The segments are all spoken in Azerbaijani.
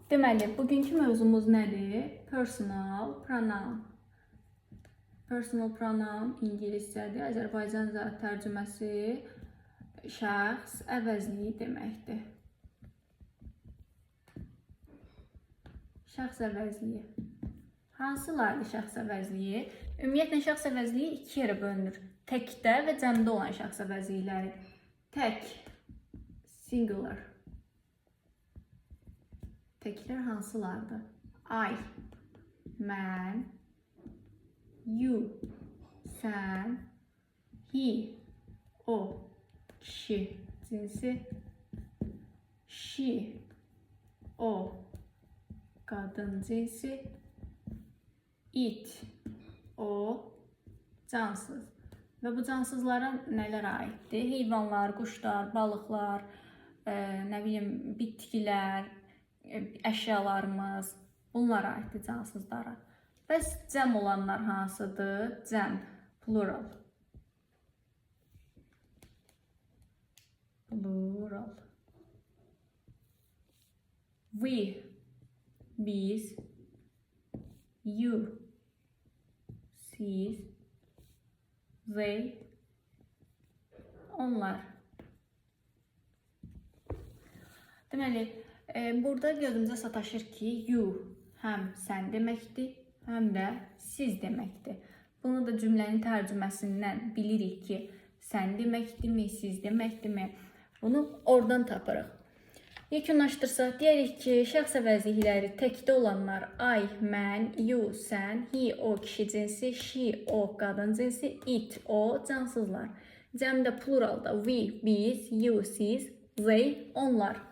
Deməli, bugünkü mövzumuz nədir? Personal pronoun. Personal pronoun ingiliscədir. Azərbaycanca tərcüməsi şəxs əvəzliyi deməkdir. Şəxs əvəzliyi. Hansılardır şəxs əvəzliyi? Ümumiyyətlə, şəxs əvəzliyi iki yerə bölünür. Təkdə və cəmdə olan şəxs əvəzlikləri. Tək, singular. Təklər hansılardır? I, mən, you, sən, he, o, kişi cinsi, she, o, qadın cinsi, it, o, cansız. Və bu cansızlara nələr aiddir? Heyvanlar, quşlar, balıqlar, nə bilim, bitkilər, əşyalarımız, bunlara aiddir cansızlara. Bəs cəm olanlar hansıdır? Cəm, plural. Plural. We, biz, you, siz, they, onlar. Deməli, burada gözümüzə sataşır ki, you həm sən deməkdir, həm də siz deməkdir. Bunu da cümlənin tərcüməsindən bilirik ki, sən deməkdirmi, siz deməkdirmi? Bunu oradan tapırıq. Yekunlaşdırsaq, deyərik ki, şəxs əvəzlikləri təkdə olanlar I, mən, you, sən, he, o, kişi cinsi, she, o, qadın cinsi, it, o, cansızlar. Cəmdə pluralda we, biz, you, siz, they, onlar.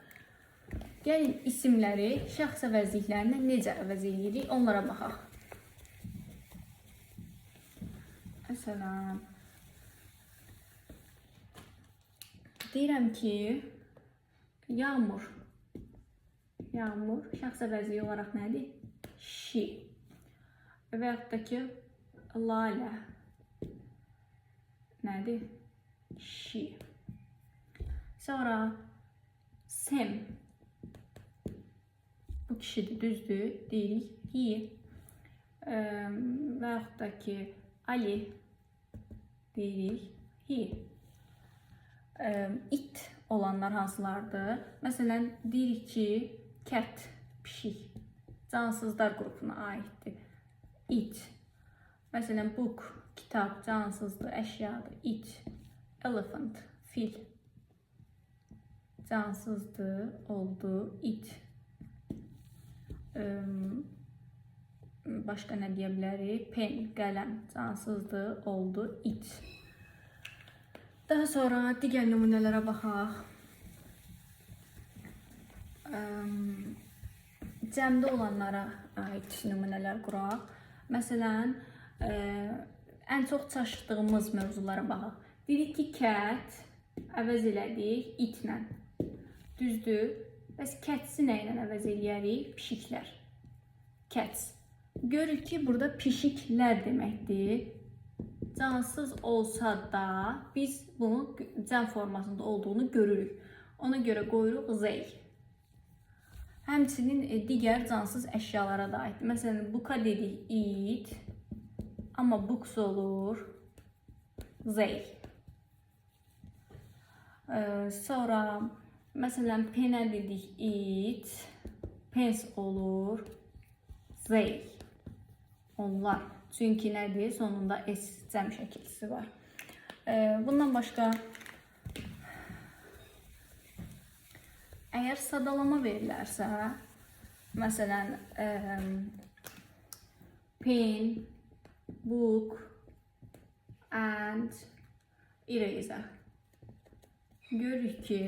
Gəlin isimləri şəxs əvəzliklərinə necə əvəz edirik, onlara baxaq. Məsələn, deyirəm ki, yağmur. Yağmur şəxs əvəzliyi olaraq nədir? She. Və yaxud da ki, lalə nədir? She. Sonra Sam. Bu kişidir, düzdür, deyirik he. Və yaxud da ki, Ali deyirik he. It olanlar hansılardır? Məsələn, deyirik ki, cat, pişik, cansızlar qrupuna aiddir. It. Məsələn, book, kitab, cansızdır, əşyadır. It. Elephant, fil, cansızdır, oldu. It. Başqa nə deyə bilərik? Pen, qələm, cansızdır, oldu. It. Daha sonra digər nümunələrə baxaq. Cəmdə olanlara aid nümunələr quraq. Məsələn, ən çox çaşdığımız mövzulara baxaq. Dedik ki, cat əvəz elədik itlə. Düzdür? Bəs catsi nə ilə əvəz eləyərik? Pişiklər. Cats. Görürük ki, burada pişiklər deməkdir. Cansız olsa da biz bunu cəm formasında olduğunu görürük. Ona görə qoyuruq they. Həmçinin digər cansız əşyalara da aiddir. Məsələn, book'a dedik it, amma books olur they. Sonra məsələn, penə dedik it, pens olur they. Onlar. Çünki nədir? Sonunda S cəm şəkilsi var. Bundan başqa, əgər sadalama verilərsə, məsələn, pen, book, and eraser. Görürük ki,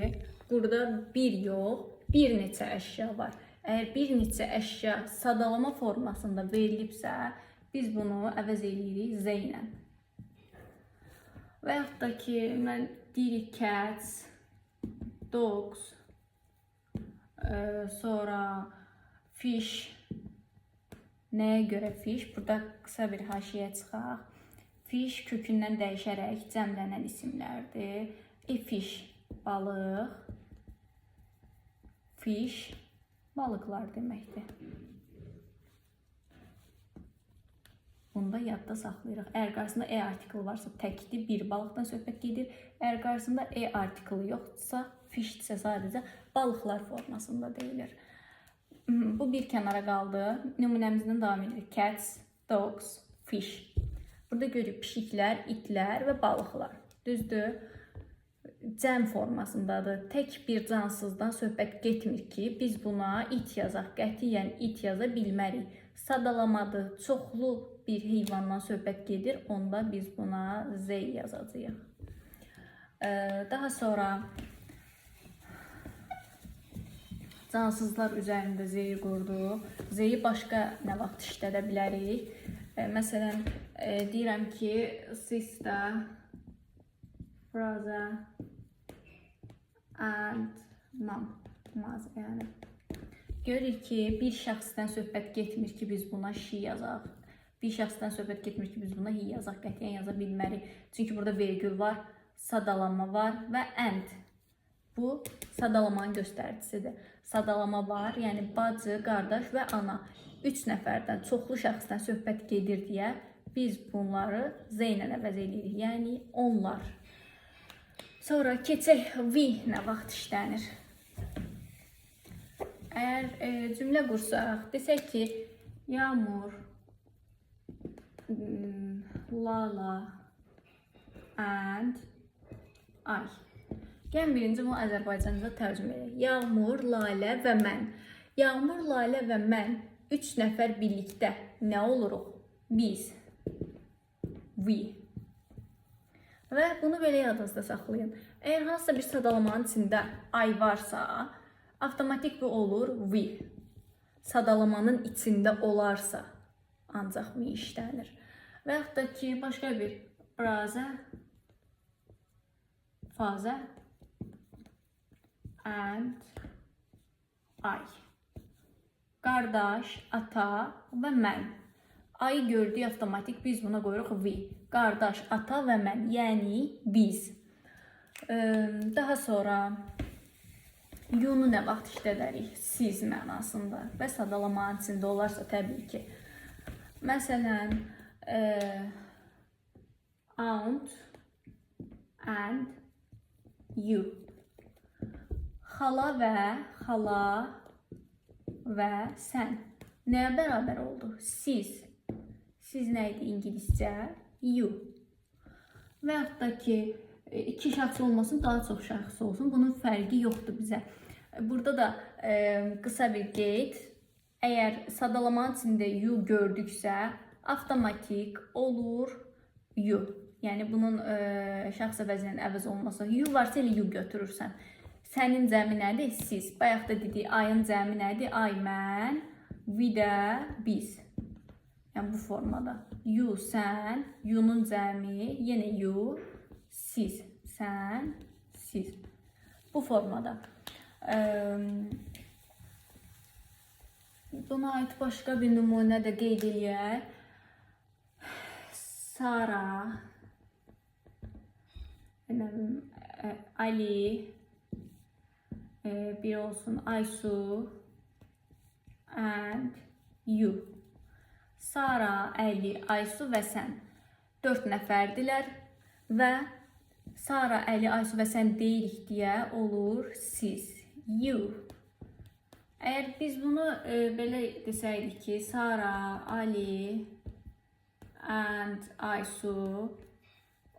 burada bir yox, bir neçə əşya var. Əgər bir neçə əşya sadalama formasında verilibsə, biz bunu əvəz edirik they ilə. Və yaxud da ki, deyirik cats, dogs, sonra fish. Nəyə görə fish? Burada qısa bir haşiyə çıxaq. Fish kökündən dəyişərək cəmlənən isimlərdir. A fish, balıq. Fish, balıqlar deməkdir. Bunu da yadda saxlayırıq. Əgər qarşısında e artiklı varsa təkdir, bir balıqdan söhbət gedir. Əgər qarşısında e artiklı yoxdursa, fishdirsə sadəcə balıqlar formasında deyilir. Bu bir kənara qaldı. Nümunəmizdən davam edirik. Cats, dogs, fish. Burada görürük pişiklər, itlər və balıqlar. Düzdür? Cəm formasındadır. Tək bir cansızdan söhbət getmir ki, biz buna it yazaq. Qətiyyən it yaza bilmərik. Sadalamadır, çoxlu bir heyvandan söhbət gedir. Onda biz buna z yazacağıq. Daha sonra cansızlar üzərində z-yi qurduq. Z-yi başqa nə vaxt işlədə bilərik? Məsələn, deyirəm ki, sister, brother and mom. Yəni. Görürük ki, bir şəxsdən söhbət getmir ki, biz buna she yazaq. Bir şəxsdən söhbət getmir ki, biz buna he yazaq. Qətiyyən yaza bilmərik. Çünki burada vergül var, sadalama var və and. Bu, sadalamanın göstəricisidir. Sadalama var, yəni bacı, qardaş və ana. 3 nəfərdən, çoxlu şəxsdən söhbət gedir deyə biz bunları z ilə əvəz edirik. Yəni, onlar. Sonra keçək we nə vaxt işlənir. Əgər cümlə qursaq, desək ki, Yağmur, Lala and Ay. Gəlin birinci bunu Azərbaycanca tərcümə edək. Yağmur, Lalə və mən. Yağmur, Lalə və mən 3 nəfər birlikdə nə oluruq? Biz. We. Və bunu belə yadınızda saxlayın. Əgər hansısa bir sadalamanın içində ay varsa, avtomatik bu olur we. Sadalamanın içində olarsa, ancaq we işlənir. Və yaxud da ki, başqa bir brother, father and I. Qardaş, ata və mən. Ayı gördük avtomatik, biz buna qoyuruq we. Qardaş, ata və mən, yəni biz. Daha sonra you-nu nə vaxt işlədərik? Siz mənasında və sadalamanın içində olarsa təbii ki. Məsələn, aunt and you. Xala və sən. Nəyə bərabər oldu? Siz. Siz nə idi ingiliscə? You. Və yaxud da ki, 2 şəxs olmasın, daha çox şəxs olsun. Bunun fərqi yoxdur bizə. Burada da qısa bir qeyd. Əgər sadalamanın içində you gördüksə, avtomatik olur you. Yəni, bunun şəxs əvəzinin əvəz olması. You varsa elə you götürürsən. Sənin cəmi nədir? Siz. Bayaq da dedik, ayın cəmi nədir? Ay, mən, we də biz. Yəni, bu formada. You, sən, you'nun cəmi, yenə you, siz, sən, siz. Bu formada. Buna ait başqa bir nümunə də qeyd eləyək. Sara, Ali, bir olsun Aysu and you. Sara, Ali, Aysu və sən 4 nəfərdilər və Sara, Ali, Aysu və sən deyirik deyə olur siz, you. Əgər biz bunu belə desəydik ki, Sara, Ali and Aysu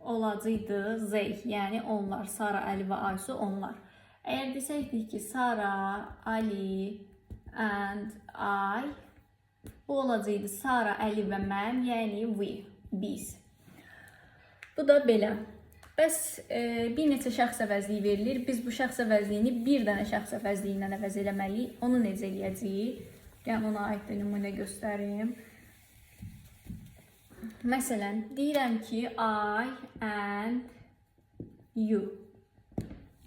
olacaqdı z, yəni onlar, Sara, Ali və Aysu onlar. Əgər desəkdik ki, Sara, Ali and I, bu olacaqdı Sara, Ali və mən, yəni we, biz. Bu da belə. Bəs bir neçə şəxs əvəzliyi verilir. Biz bu şəxs əvəzliyini bir dənə şəxs əvəzliyi ilə əvəz eləməliyik. Onu necə eləyəcəyik? Gəlin ona aid bir nümunə göstərim. Məsələn, deyirəm ki, I and you.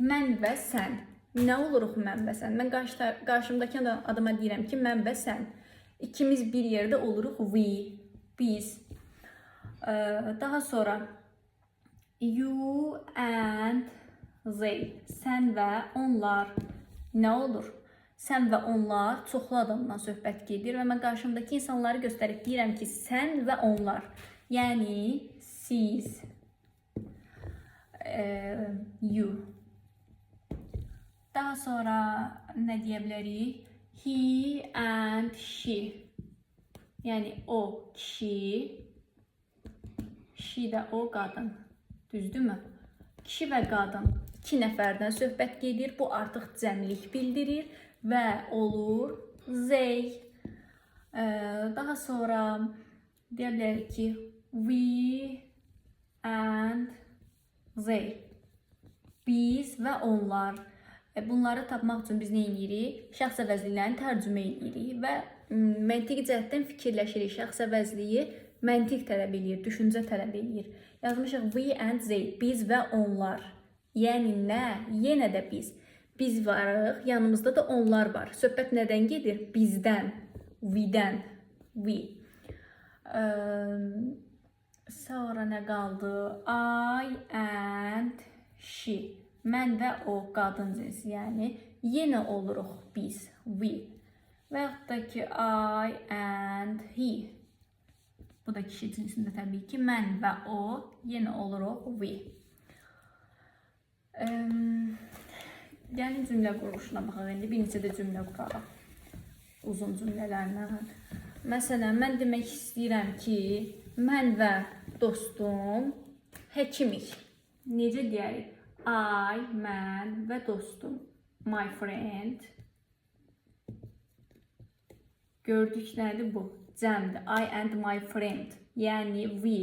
Mən və sən. Nə oluruq mən və sən? Mən qarşımdakı adama deyirəm ki, mən və sən. İkimiz bir yerdə oluruq we, biz. Daha sonra you and they. Sən və onlar nə olur? sən və onlar çoxlu adamdan söhbət gedir və mən qarşımdakı insanları göstərib deyirəm ki, sən və onlar. Yəni siz, you. Daha sonra nə deyə bilərik? He and she. Yəni o kişi, she də o qadın. Düzdürmü? Kişi və qadın 2 nəfərdən söhbət gedir. Bu artıq cəmlik bildirir və olur they. Daha sonra deyə bilərik ki, we and they. Biz və onlar. Bunları tapmaq üçün biz nə edirik? Şəxs əvəzliklərini tərcümə edirik və məntiqi cəhətdən fikirləşirik. Şəxs əvəzliyi məntiq tələb edir, düşüncə tələb edir. Yazmışıq we and they, biz və onlar. Yəni nə? Yenə də biz. Biz varıq, yanımızda da onlar var. Söhbət nədən gedir? Bizdən, we'dən, we. Sonra nə qaldı? I and she. Mən və o qadın cinsi, yəni yenə oluruq biz, we. Və yaxud da ki, I and he. Bu da kişi cinsində təbii ki, mən və o yenə oluruq we. Gəlin cümlə quruluşuna baxaq. İndi bir neçə də cümlə quraraq. Uzun cümlələrlə. Məsələn, mən demək istəyirəm ki, mən və dostum həkimik. Necə deyərik? I, mən və dostum. My friend. Gördük nədir bu? Cəmdir. I and my friend. Yəni we.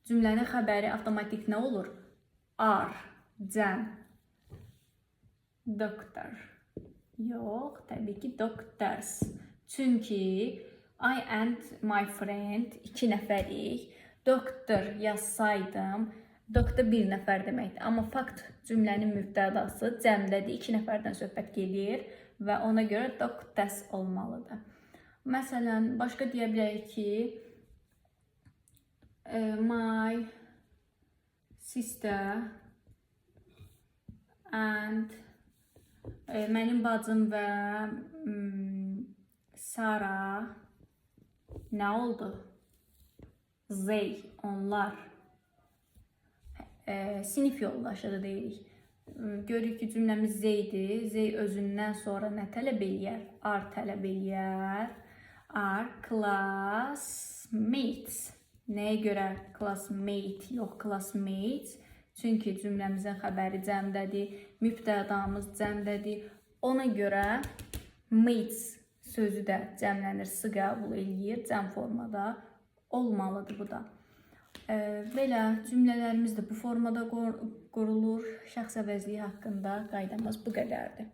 Cümlənin xəbəri avtomatik nə olur? Are. Cəm. Doctor. Yox, təbii ki, doctors. Çünki I and my friend 2 nəfərik. Doctor yazsaydım, doktor 1 nəfər deməkdir. Amma fakt cümlənin mübtədası cəmdədir. 2 nəfərdən söhbət gedir və ona görə doctors olmalıdır. Məsələn, başqa deyə bilərik ki, my sister and mənim bacım və Sara nə oldu? They, onlar. Sinif yoldaşıdır deyirik. Görürük ki, cümləmiz zeydir. Zey özündən sonra nə tələb eləyər? Are tələb eləyər. Are classmates. Nəyə görə classmate, yox classmates? Çünki cümləmizin xəbəri cəmdədir. Mübtədamız cəmdədir. Ona görə mates sözü də cəmlənir, sı qəbul eləyir. Cəm formada olmalıdır bu da. Belə cümlələrimiz də bu formada qurulur. Şəxs əvəzliyi haqqında qaydamız bu qədərdir.